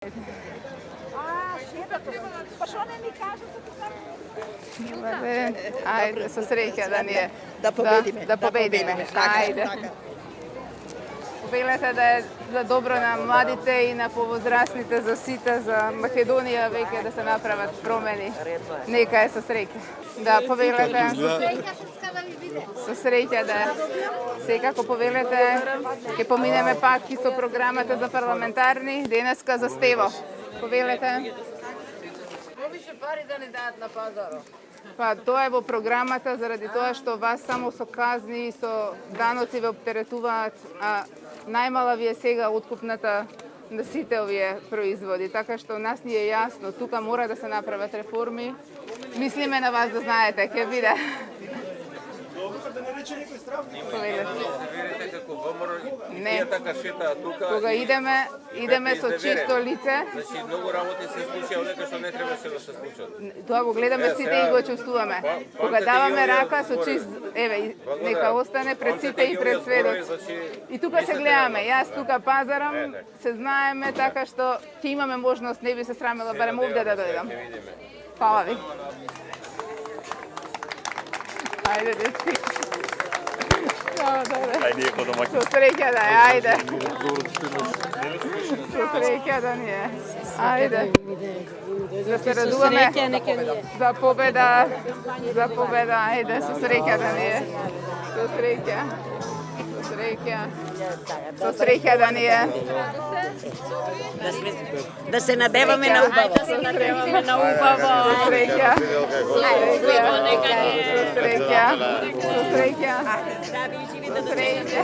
Pa što ne mi kažete Ajde, so sreća da nije. Da pobedi me. Da pobedi me. Ajde. Povejte, da je za dobro na mladite i na povozrasnite za sita, za Makedonija veke, da se napraviti promeni. Nekaj so sreće. Da povejte. So sreća, da se kako povejte, ki pomineme pa, ki so programate za parlamentarni, deneska za stevo. Povejte. Više pari da ne dat na pazaru. Pa to je v programata zaradi toga što vas samo so kazni, so danoci obteretuvati, a najmala vi je vsega odkupnata nasitev proizvodi. Tako što nas nije jasno, tukaj mora da se napraviti reformi. Mislim na vas, da znajete, kaj vide. Da ne reče nekaj strah. Vidite kako vomor Ne. je taka šeta tuka. Koga ideme so čisto lice. Znači, mnogo работи се случи, нека што не требаше да се случат. Това го гледаме сите и го чувствуваме. Кога даваме рака, со чист, еве, нека остане пред сите и пред светот. И тука се гледаме, јас тука пазарам, се знаеме, така што ќе имаме можност, не би се срамила, барем овде да дојдам. Фала ви. Ајде, дечки. Ajde, je kod domaćin. Со среќа да е, ајде. Со среќа да ни е. Ајде. Да се радуваме за победа. За победа, ајде, со среќа да ни е. Со среќа. Со среќа. Со среќа да ни е. Da se nadevame na ubavo. Со среќа. Со среќа. Со среќа. Со среќа. Со среќа.